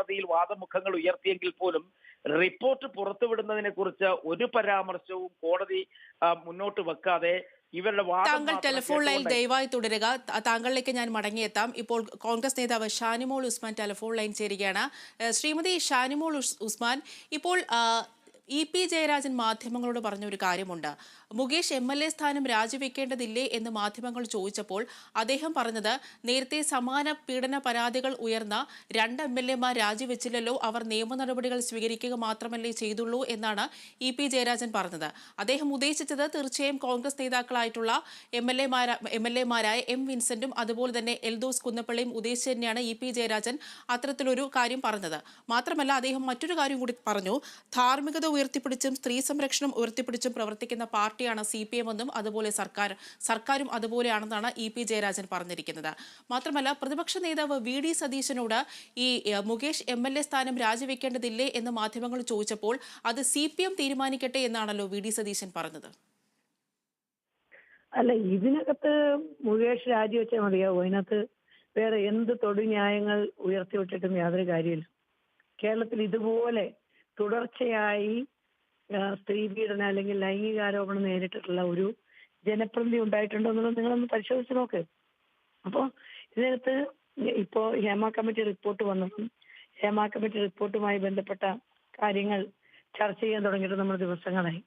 കോടതിയിൽ വാദമുഖങ്ങൾ ഉയർത്തിയെങ്കിൽ പോലും റിപ്പോർട്ട് പുറത്തുവിടുന്നതിനെ കുറിച്ച് ഒരു പരാമർശവും കോടതി മുന്നോട്ട് വെക്കാതെ ഇവരുടെ താങ്കൾ ടെലിഫോൺ ലൈൻ ദയവായി തുടരുക. താങ്കളിലേക്ക് ഞാൻ മടങ്ങിയെത്താം. ഇപ്പോൾ കോൺഗ്രസ് നേതാവ് ഷാനിമോൾ ഉസ്മാൻ ടെലിഫോൺ ലൈൻ ചേരുകയാണ്. ശ്രീമതി ഷാനിമോൾ ഉസ്മാൻ, ഇപ്പോൾ ഇ.പി. ജയരാജൻ മാധ്യമങ്ങളോട് പറഞ്ഞൊരു കാര്യമുണ്ട്. മുകേഷ് MLA സ്ഥാനം രാജിവെക്കേണ്ടതില്ലേ എന്ന് മാധ്യമങ്ങൾ ചോദിച്ചപ്പോൾ അദ്ദേഹം പറഞ്ഞത്, നേരത്തെ സമാന പീഡന പരാതികൾ ഉയർന്ന 2 MLA-മാർ രാജിവെച്ചില്ലല്ലോ, അവർ നിയമ നടപടികൾ സ്വീകരിക്കുക മാത്രമല്ലേ ചെയ്തുള്ളൂ എന്നാണ് ഇ.പി. ജയരാജൻ പറഞ്ഞത്. അദ്ദേഹം ഉദ്ദേശിച്ചത് തീർച്ചയായും കോൺഗ്രസ് നേതാക്കളായിട്ടുള്ള MLA-മാരായ M. വിൻസെന്റും അതുപോലെ തന്നെ എൽദോസ് കുന്നപ്പള്ളിയും ഉദ്ദേശിച്ച് തന്നെയാണ് ഇ.പി. ജയരാജൻ അത്തരത്തിലൊരു കാര്യം പറഞ്ഞത്. മാത്രമല്ല അദ്ദേഹം മറ്റൊരു കാര്യം കൂടി പറഞ്ഞു. ധാർമ്മികത ഉയർത്തിപ്പിടിച്ചും സ്ത്രീ സംരക്ഷണം ഉയർത്തിപ്പിടിച്ചും പ്രവർത്തിക്കുന്ന പാർട്ടിയാണ് CPM എന്നും അതുപോലെ സർക്കാരും അതുപോലെയാണെന്നാണ് ഇ.പി. ജയരാജൻ പറഞ്ഞിരിക്കുന്നത്. മാത്രമല്ല പ്രതിപക്ഷ നേതാവ് VD സതീശനോട് ഈ മുകേഷ് MLA സ്ഥാനം രാജിവെക്കേണ്ടതില്ലേ എന്ന് മാധ്യമങ്ങൾ ചോദിച്ചപ്പോൾ അത് CPM തീരുമാനിക്കട്ടെ എന്നാണല്ലോ VD സതീശൻ പറഞ്ഞത്. അല്ല, ഇതിനകത്ത് മുകേഷ് രാജിവെച്ചാൽ മതിയാവും. അതിനകത്ത് വേറെ എന്ത് തൊടുന്യായങ്ങൾ ഉയർത്തിവിട്ടിട്ടും യാതൊരു കാര്യമില്ല. കേരളത്തിൽ ഇതുപോലെ തുടർച്ചയായി സ്ത്രീ പീഡനം അല്ലെങ്കിൽ ലൈംഗികാരോപണം നേരിട്ടിട്ടുള്ള ഒരു ജനപ്രതിനിധി ഉണ്ടായിട്ടുണ്ടോ എന്നുള്ളത് നിങ്ങളൊന്ന് പരിശോധിച്ച് നോക്ക്. അപ്പോൾ ഇതിനകത്ത് ഇപ്പോൾ ഹേമ കമ്മിറ്റി റിപ്പോർട്ട് വന്നതും ഹേമ കമ്മിറ്റി റിപ്പോർട്ടുമായി ബന്ധപ്പെട്ട കാര്യങ്ങൾ ചർച്ച ചെയ്യാൻ തുടങ്ങിയിട്ട് നമ്മൾ ദിവസങ്ങളായി.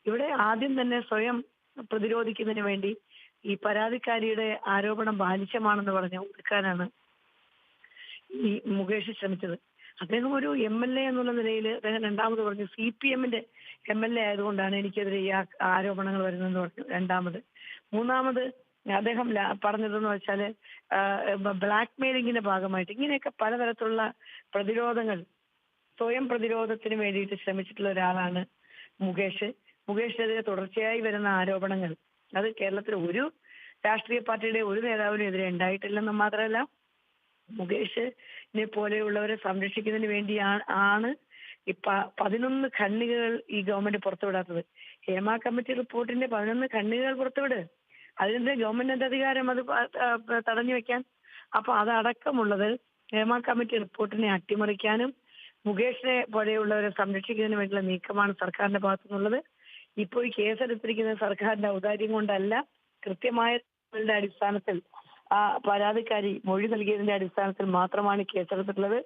ഇവിടെ ആദ്യം തന്നെ സ്വയം പ്രതിരോധിക്കുന്നതിന് വേണ്ടി ഈ പരാതിക്കാരിയുടെ ആരോപണം ബാലിശമാണെന്ന് പറഞ്ഞ് ഒതുക്കാനാണ് ഈ മുകേഷ് ശ്രമിച്ചത്. അദ്ദേഹം ഒരു MLA എന്നുള്ള നിലയിൽ അദ്ദേഹം രണ്ടാമത് പറഞ്ഞു CPM-ന്റെ MLA ആയതുകൊണ്ടാണ് എനിക്കെതിരെ ഈ ആരോപണങ്ങൾ വരുന്നതെന്ന് പറഞ്ഞു രണ്ടാമത്. മൂന്നാമത് അദ്ദേഹം പറഞ്ഞതെന്ന് വെച്ചാൽ ബ്ലാക്ക് മെയിലിങ്ങിന്റെ ഭാഗമായിട്ട് ഇങ്ങനെയൊക്കെ പലതരത്തിലുള്ള പ്രതിരോധങ്ങൾ, സ്വയം പ്രതിരോധത്തിന് വേണ്ടിയിട്ട് ശ്രമിച്ചിട്ടുള്ള ഒരാളാണ് മുകേഷ്. മുകേഷിനെതിരെ തുടർച്ചയായി വരുന്ന ആരോപണങ്ങൾ അത് കേരളത്തിലെ ഒരു രാഷ്ട്രീയ പാർട്ടിയുടെ ഒരു നേതാവിനും എതിരെ ഉണ്ടായിട്ടില്ലെന്ന് മാത്രമല്ല, മുകേഷിനെ പോലെയുള്ളവരെ സംരക്ഷിക്കുന്നതിന് വേണ്ടിയാണ് ഈ 11 ഖണ്ഡികകൾ ഈ ഗവൺമെന്റ് പുറത്തുവിടാത്തത്. ഹേമ കമ്മിറ്റി റിപ്പോർട്ടിന്റെ 11 ഖണ്ഡികകൾ പുറത്തുവിട്. അതിന്റെ ഗവൺമെന്റിന്റെ അധികാരം അത് തടഞ്ഞു വെക്കാൻ. അപ്പൊ അതടക്കമുള്ളത് ഹേമ കമ്മിറ്റി റിപ്പോർട്ടിനെ അട്ടിമറിക്കാനും മുകേഷിനെ പോലെയുള്ളവരെ സംരക്ഷിക്കുന്നതിന് വേണ്ടിയുള്ള നീക്കമാണ് സർക്കാരിന്റെ ഭാഗത്തു നിന്നുള്ളത്. ഇപ്പോൾ ഈ കേസെടുത്തിരിക്കുന്ന സർക്കാരിന്റെ ഔദാര്യം കൊണ്ടല്ല, കൃത്യമായ അടിസ്ഥാനത്തിൽ ആ പരാതിക്കാരി മൊഴി നൽകിയതിന്റെ അടിസ്ഥാനത്തിൽ മാത്രമാണ് കേസെടുത്തിട്ടുള്ളത്.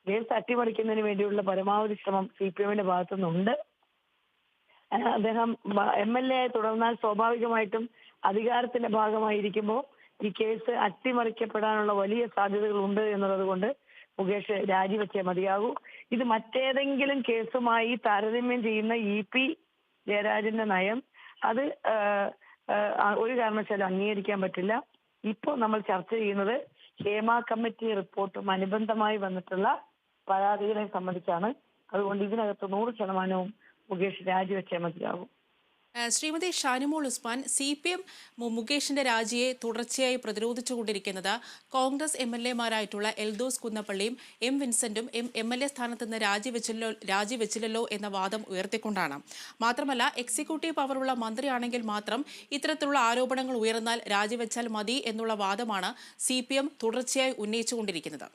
കേസ് അട്ടിമറിക്കുന്നതിന് വേണ്ടിയുള്ള പരമാവധി ശ്രമം CPM-ന്റെ ഭാഗത്തു നിന്നുണ്ട്. അദ്ദേഹം MLA ആയി തുടർന്നാൽ സ്വാഭാവികമായിട്ടും അധികാരത്തിന്റെ ഭാഗമായിരിക്കുമ്പോൾ ഈ കേസ് അട്ടിമറിക്കപ്പെടാനുള്ള വലിയ സാധ്യതകൾ ഉണ്ട് എന്നുള്ളത് കൊണ്ട് മുകേഷ് രാജിവെച്ചേ മതിയാകൂ. ഇത് മറ്റേതെങ്കിലും കേസുമായി താരതമ്യം ചെയ്യുന്ന EP ജയരാജന്റെ നയം അത് ഒരു കാരണവശാലും അംഗീകരിക്കാൻ പറ്റില്ല. ഇപ്പോൾ നമ്മൾ ചർച്ച ചെയ്യുന്നത് ഹേമ കമ്മിറ്റി റിപ്പോർട്ടും അനുബന്ധമായി വന്നിട്ടുള്ള പരാതികളെ സംബന്ധിച്ചാണ്. അതുകൊണ്ട് ഇതിനകത്ത് 100% മുകേഷ് രാജിവെച്ചേ മതിയാകും. ശ്രീമതി ഷാനിമോൾ ഉസ്മാൻ, CPM മുകേഷിന്റെ രാജിയെ തുടർച്ചയായി പ്രതിരോധിച്ചുകൊണ്ടിരിക്കുന്നത് കോൺഗ്രസ് MLA-മാരായിട്ടുള്ള എൽദോസ് കുന്നപ്പള്ളിയും M. വിൻസെന്റും MLA സ്ഥാനത്ത് നിന്ന് രാജിവെച്ചില്ലല്ലോ എന്ന വാദം ഉയർത്തിക്കൊണ്ടാണ്. മാത്രമല്ല എക്സിക്യൂട്ടീവ് പവറുള്ള മന്ത്രിയാണെങ്കിൽ മാത്രം ഇത്തരത്തിലുള്ള ആരോപണങ്ങൾ ഉയർന്നാൽ രാജിവെച്ചാൽ മതി എന്നുള്ള വാദമാണ് CPM തുടർച്ചയായി ഉന്നയിച്ചുകൊണ്ടിരിക്കുന്നത്.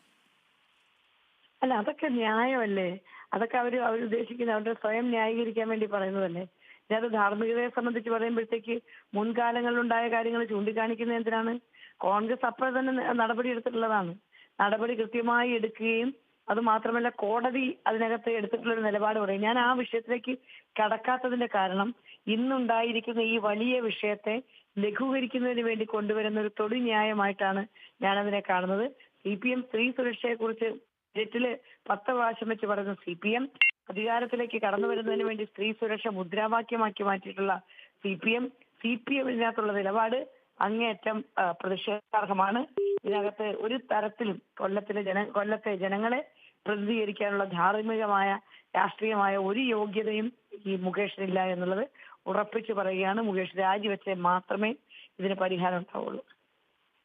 അല്ല, അതൊക്കെ ന്യായമല്ലേ? അതൊക്കെ അവർ ഉദ്ദേശിക്കുന്നത് അവരുടെ സ്വയം ന്യായീകരിക്കാൻ വേണ്ടി പറയുന്നതല്ലേ? അത് ധാർമ്മികതയെ സംബന്ധിച്ച് പറയുമ്പോഴത്തേക്ക് മുൻകാലങ്ങളിലുണ്ടായ കാര്യങ്ങൾ ചൂണ്ടിക്കാണിക്കുന്നത് എന്തിനാണ്? കോൺഗ്രസ് അപ്പോൾ തന്നെ നടപടി എടുത്തിട്ടുള്ളതാണ്. നടപടി കൃത്യമായി എടുക്കുകയും അത് മാത്രമല്ല കോടതി അതിനകത്ത് എടുത്തിട്ടുള്ള ഒരു നിലപാട് പറയും. ഞാൻ ആ വിഷയത്തിലേക്ക് കടക്കാത്തതിന്റെ കാരണം ഇന്നുണ്ടായിരിക്കുന്ന ഈ വലിയ വിഷയത്തെ ലഘൂകരിക്കുന്നതിന് വേണ്ടി കൊണ്ടുവരുന്ന ഒരു തൊടുന്യായമായിട്ടാണ് ഞാനതിനെ കാണുന്നത്. CPM സ്ത്രീ സുരക്ഷയെക്കുറിച്ച് ബജറ്റില് 10 പ്രാവശ്യം വെച്ച് പറയുന്ന CPM അധികാരത്തിലേക്ക് കടന്നു വരുന്നതിന് വേണ്ടി സ്ത്രീ സുരക്ഷ മുദ്രാവാക്യമാക്കി മാറ്റിയിട്ടുള്ള CPM-ഇതിനകത്തുള്ള നിലപാട് അങ്ങേയറ്റം പ്രതിഷേധാർഹമാണ്. ഇതിനകത്ത് ഒരു തരത്തിലും കൊല്ലത്തെ ജനങ്ങളെ പ്രതിനിധീകരിക്കാനുള്ള ധാർമ്മികമായ രാഷ്ട്രീയമായ ഒരു യോഗ്യതയും ഈ മുകേഷിനില്ല എന്നുള്ളത് ഉറപ്പിച്ചു പറയുകയാണ്. മുകേഷ് രാജിവെച്ചേ മാത്രമേ ഇതിന് പരിഹാരം ഉണ്ടാവുള്ളൂ.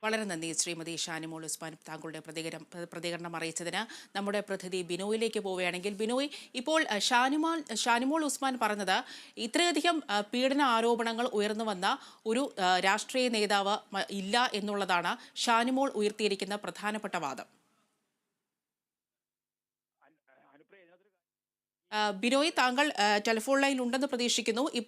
വളരെ നന്ദി ശ്രീമതി ഷാനിമോൾ ഉസ്മാൻ, താങ്കളുടെ പ്രതികരണം അറിയിച്ചതിന്. നമ്മുടെ പ്രതിനിധി ബിനോയിലേക്ക് പോവുകയാണെങ്കിൽ, ബിനോയ്, ഇപ്പോൾ ഷാനിമോൾ ഉസ്മാൻ പറഞ്ഞത് ഇത്രയധികം പീഡന ആരോപണങ്ങൾ ഉയർന്നു വന്ന ഒരു രാഷ്ട്രീയ നേതാവ് ഇല്ല എന്നുള്ളതാണ് ഷാനിമോൾ ഉയർത്തിയിരിക്കുന്ന പ്രധാനപ്പെട്ട വാദം. സുപ്രിയ ഇതിനകത്തൊരു ബിനോയ്, താങ്കൾ ടെലിഫോൺ ലൈനിൽ ഉണ്ടെന്ന് പ്രതീക്ഷിക്കുന്നു.